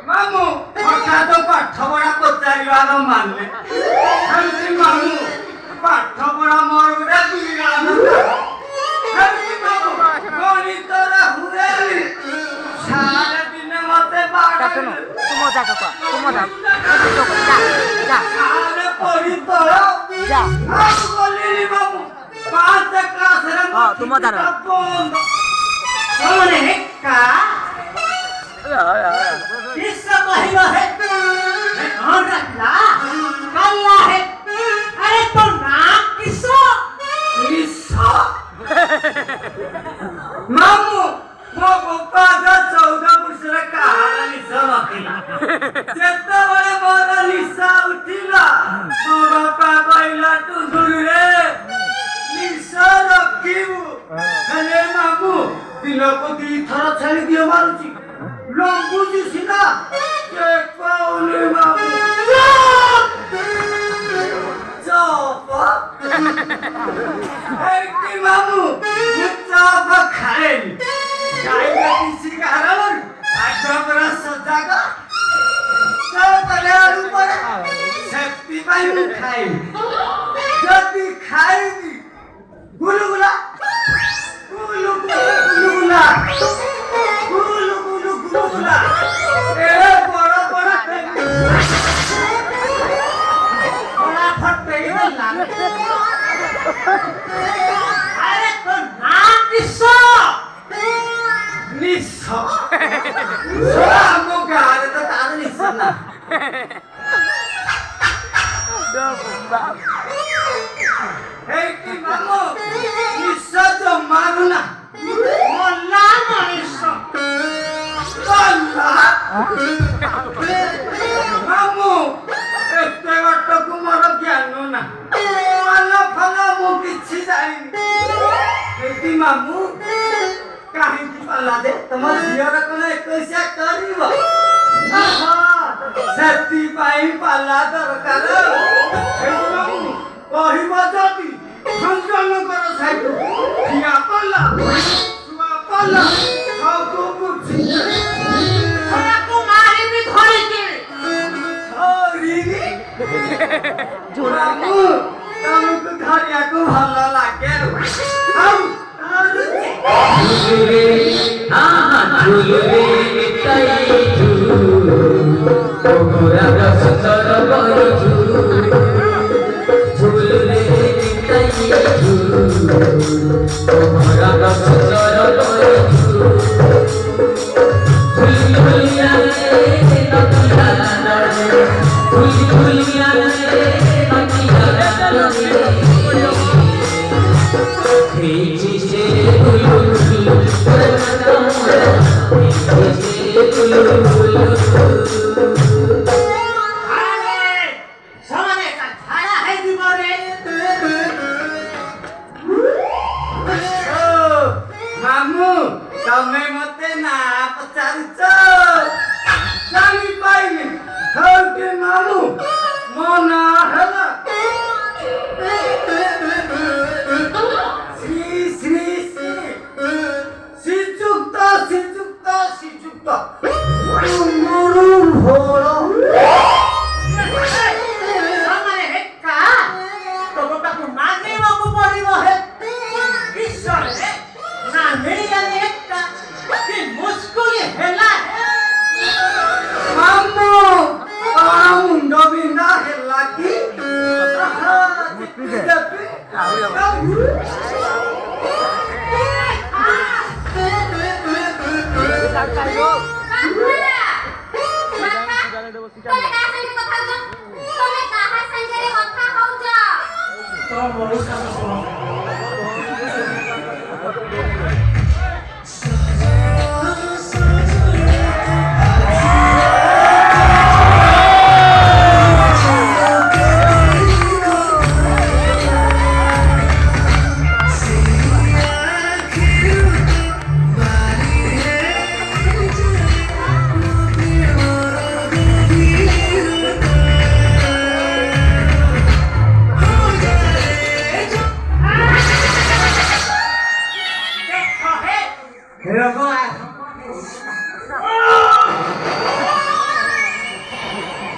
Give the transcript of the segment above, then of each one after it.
ମାମୁଁ ହଠାତ ପାଠ ପଢା ପଚାରିବାର ମାନେ ମାମୁଁ ପାଠ ପଢା ମୋର ଗୋଟେ ବିରାଟ ଗଣିତର ହୁଏନି ସାରା ଦିନେ ମତେ ପଢି ତଳ ଗଲିଣି ମାମୁଁ 5 କ୍ଲାସରେ ଏକା किसका महिमा है कौन रखला कल्ला है अरे तो नाम किसो किसो मामू ମୋ ବାପା 14 ବର୍ଷର କାହାର ନିଶା ନଥିଲା ଯେତେବେଳେ ମୋର ନିଶା ଉଠିଲା ମୋ ବାପା କହିଲା ଟୁଣ୍ଡୁରେ ନିଶା ରଖିବୁ ହେଲେ ମାମୁ ଦିନକୁ 2 ଥର ଛାଡ଼ି ଦିଅ ମାରୁଛି ଲମ୍ବୁଛି ସିନା ଯେ ପାଉନି ମାମୁ ଚପ ଏଇଠି ମାମୁ ମୁଁ ଚପ ଖାଏନି ଖାଇବା କିଛି କାରଣ ଆଗ ପରା ସଜାଗ ଚପରେ ଆଳୁ ପରା ସେଥିପାଇଁ ମୁଁ ଖାଇବି ଯଦି ଖାଇବି ଗୁଲୁଗୁଲା ଗୁଲୁଗୁଲା गुलगुला ए बड़ा बड़ा बड़ा फटे ना अरे तो नाम किसो निसो हमको गाले तो तार निसो ना हे की मामो निसो तो मारू ना मोला निसो ମାମୁଁ ଏତେ ବାଟକୁ ମୋର ଜ୍ଞାନ ନା ଭଲ ଫଲ ମୁଁ କିଛି ଜାଣିନି ଏଠି ମାମୁଁ କାହିଁକି ପାଲା ଯେ ତମ ଝିଅର କଣ 21 କରିବ ସେଥିପାଇଁ ପାଲା ଦରକାର ମାମୁଁ କହିବ ଯଦି ଭଞ୍ଜନଗର ସାଇଡ୍ ଠିଆ ପାଲା ଛୁଆ ପାଲା ସବୁ ବୁଝି ତମକୁ ଧରିବାକୁ ଭଲ ଲାଗେ ତମେ ମତେ ନା ପଚାରୁଛ ଜାଣିପାଇଲି ହଉଟି ମାମୁଁ ମୋ ନାଁ ହେଲା ଶ୍ରୀଯୁକ୍ତ ତୁମରୁ ଭୋଳ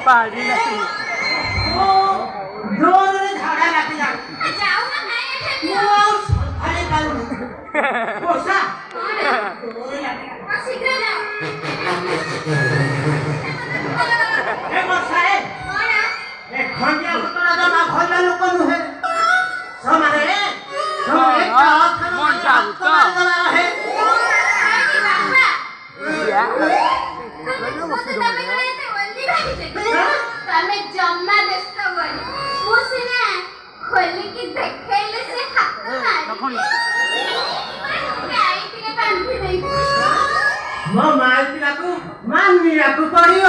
पाडी नाही जोराने झाडा लागला जाऊ ना काय येते अरे काढू कोसा शीघ्र जा हे कोसाए ए खंडिया घटना जमा भल्ला लोक नुहे समाने समाने मन जाऊता रहे તમે જમ્મા બેસ્ત હોય હું સિને ખોલી કે દેખાઈલે સે હાથ મારી આઈતીને બાંધી દઈ ମୋ ମାଇକିରାକୁ ମାନିବାକୁ ପଡିବ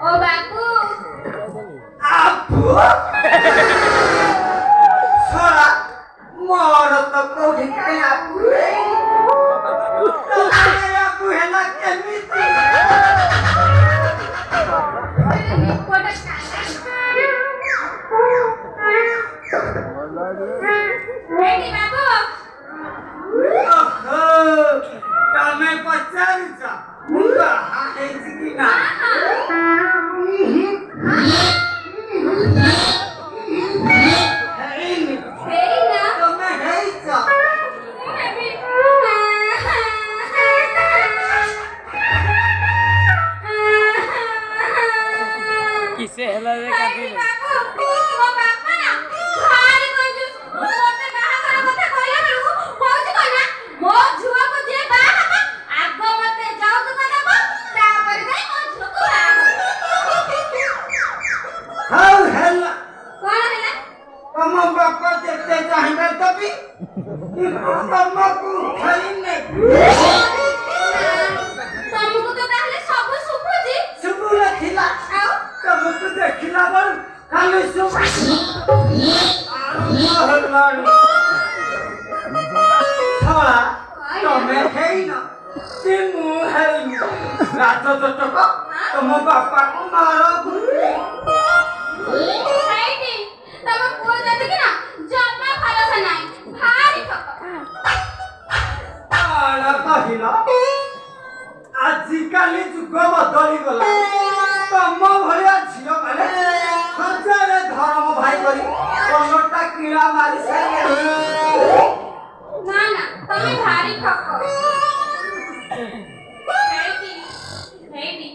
ओ बापू ଆପୁ ଶଳା ମୋର ତ କୋଉଠି କାଇଁ ଆପୁ ଆପୁ ହେଲା କେମିତି କୋଟା रेडी बाबू ଓହୋ ତମେ ପଚାରୁଛ ମୁଁ ବାହା ହେଇଛି କି ନା ହେଇନି तेरी ना ତମେ ହେଇଛ किसे हेला रे काटिले ହଉ ହେଲା ତମ ବାପା ଯେତେ ଚାହିଁବେ ଦେବି କିନ୍ତୁ ତମକୁ ଉଠେଇନି ଶୁଭୁନ ଥିଲା ତମକୁ ଦେଖିଲା ବେଳୁ ଖାଲି ଆରମ୍ଭ ହେଲାଣି ଶଳା ତମେ ହେଇନ କି ମୁଁ ହେଇନି ରାଜ ଚଟକ ତମ ବାପାକୁ ମାର କଣ କହିଲ ଆଜିକାଲି ଯୁଗ ବଦଳିଗଲା ତମ ଭଳିଆ ଝିଅ ମାନେ ହଜାରେ ଧର୍ମ ଭାଇ କରି ପନଟା କିଳା ମାରି ସାରିଲେଣି ना ना तुम्हें भारी ठोको रेडी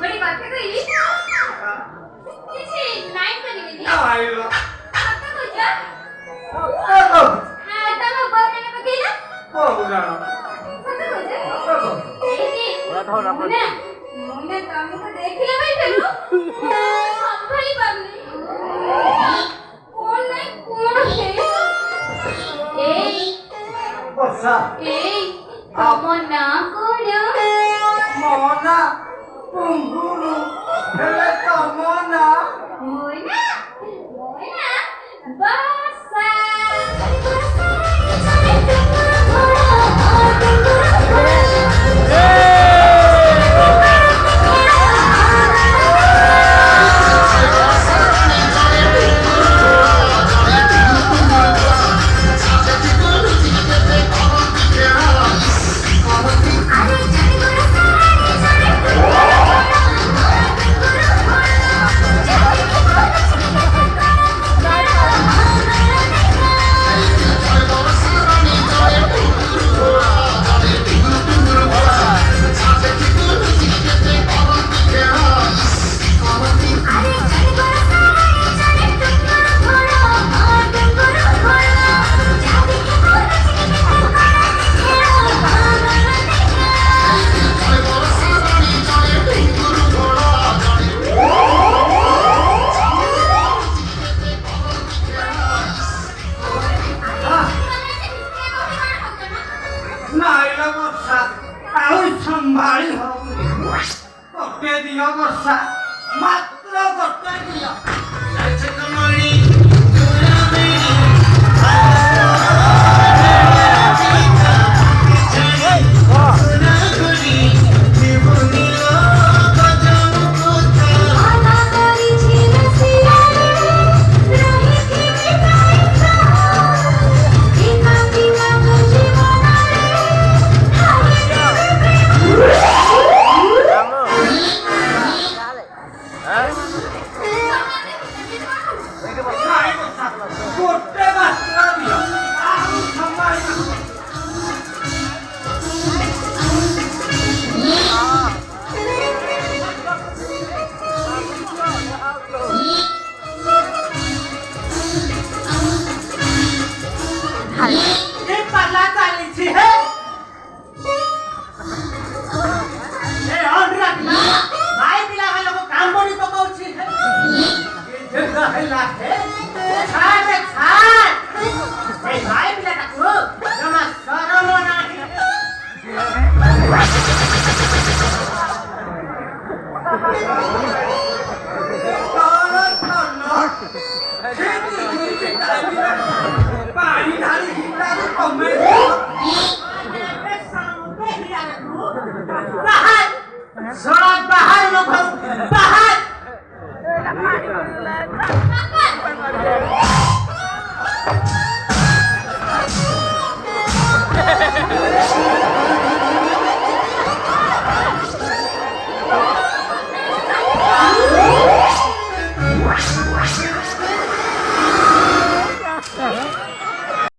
बड़ी बात है कोई किसी नाइट करी ଆଇଲ आता कुछ ସତ हां तम बोलने में बकीला କହୁରାଣ सत कुछ ସତ रेडी थोड़ा मुने मुने तुमको देखले बैठलु संभाली पाबनी कौन नहीं कौन है ବସା ତମ ନାଁ କଣ ମୋ ନା କୁଙ୍ଗୁରୁ ହେଲେ ତମ ନା ମୋ ନାଁ ବର୍ଷା Yeah. छान रे छान हे काय बिला टाकलो जमा सरम नाही पाणी ढाली हिंडा तर कमेल. सर